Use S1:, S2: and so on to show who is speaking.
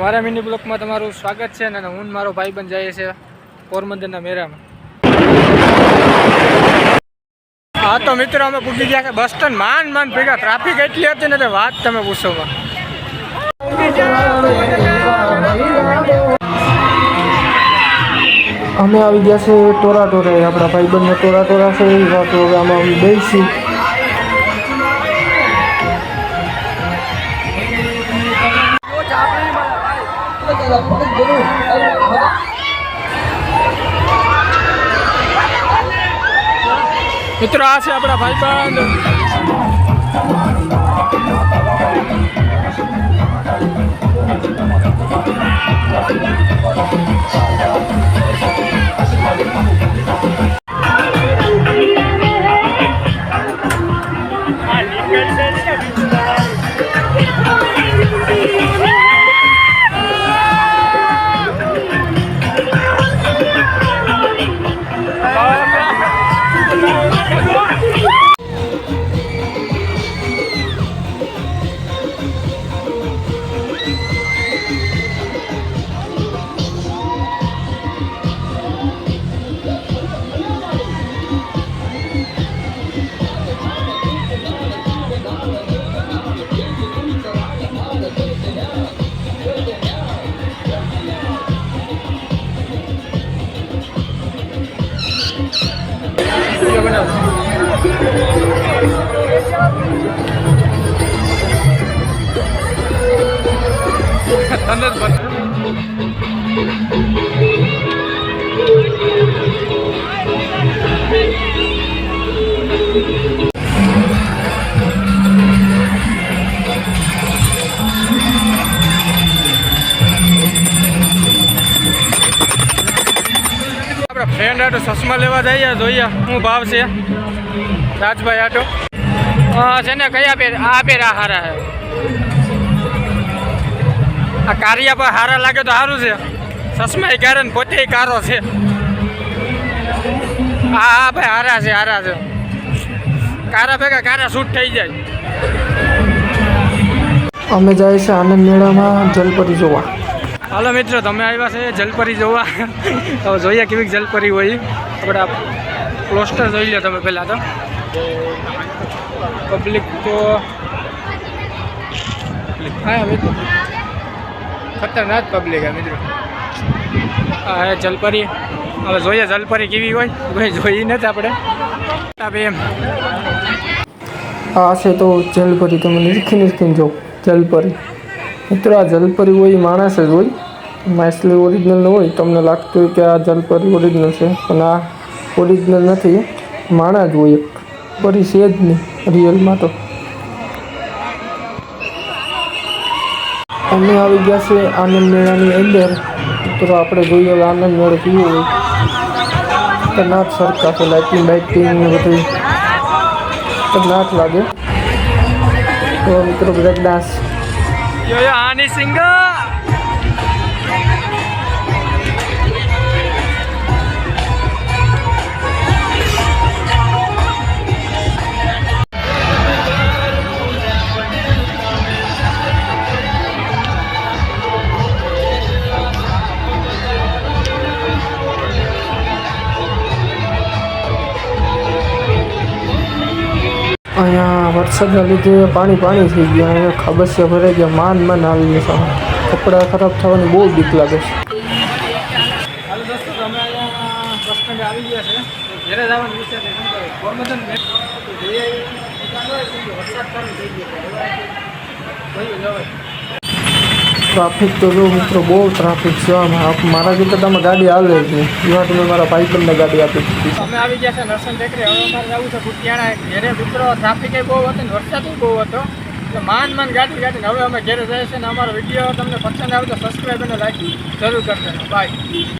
S1: મારા મિની બ્લોકમાં તમારું સ્વાગત છે અને હું મારો ભાઈબંધ જઈએ છે પોરબંદરના મેળામાં. હા તો મિત્રો અમે પૂછી ગયા કે બસ સ્ટેન્ડ માંડ ભેગા ટ્રાફિક એટલી હતી ને વાત તમે પૂછોમાં. અમે આવી ગયા છે ટોરા આપણા ભાઈબંધને ટોરા છે એ વાત હવે આમાં બેસી. મિત્રો આ છે આપણા ભાઈબંધ. ફ્રેન્ડ આટો ચશ્મા લેવા જઈએ જોઈએ શું ભાવ છે રાજભાઈ આટો. છે ને કયા પેરા હારા છે? આ કારિયા પર હારા લાગે તો સારું છે. ચશ્મા કારે ને પોતે કારો છે. હા ભાઈ હારા છે. કારા ભેગા કારા શૂટ થઈ જાય. અમે જાય છે આનંદ મેળામાં જલપરી જોવા. હાલો મિત્રો તમે આવ્યા છે જલપરી જોવા. હવે જોઈએ કેવી જલપરી હોય. આપણે પોસ્ટર જોઈ લો તમે પહેલાં તો. પબ્લિક તો હા મિત્રો ખતરનાક પબ્લિક હે મિત્રો. હા જલપરી હવે જોઈએ જલપરી કેવી હોય. ભાઈ જોઈ નથી આપણે. એમ આ છે તો જલપરી તમે નીરખીને જો જલપરી. મિત્રો આ જલપરી હોય માણસ જ હોય. માછલી ઓરિજિનલ હોય તમને લાગતું હોય કે આ જલપરી ઓરિજિનલ છે પણ આ ઓરિજિનલ નથી. માણસ જ હોય. પરી છે જ નહીં રિયલમાં તો. અમે આવી ગયા છે આનંદ મેળાની અંદર. તો આપણે જોઈએ હવે આનંદ મેળો કેવો હોય. ખતરનાક સરખા છે લાઇટિંગ ને બધું ખતરનાક લાગે. તો મિત્રો બ્રેક ડાન્સ આની સિંગર અહીંયા વરસાદના લીધે પાણી થઈ ગયા. અહીંયા ખાબસિયા ભરાઈ ગયા. માન આવી છે. કપડાં ખરાબ થવાની બહુ બીક લાગે છે. હાલો દોસ્તો અમે અહીંયા બસ સ્ટેન્ડ આવી ગયા છે. ઘરે જવાનું વિચાર છે. પોરબંદર વરસાદ ચાલુ થઈ ગયો. ટ્રાફિક તો જો મિત્રો બહુ ટ્રાફિક છે. મારા કરતાં ગાડી હાલે છે. એવા તમે મારા ભાઈબંધને ગાડી આપી દીધી. અમે આવી ગયા છે નરસન ટેકરી. હવે અમારે જવું છે ભૂતિયાણા. ઘરે મિત્રો ટ્રાફિક બહુ હતો ને વરસાદ બહુ હતો એટલે માન ગાડી હવે અમે ઘરે જઈએ છીએ. અને અમારો વિડીયો તમને પસંદ આવે તો સબસ્ક્રાઈબ અને લાઈક જરૂર કરજો. બાય.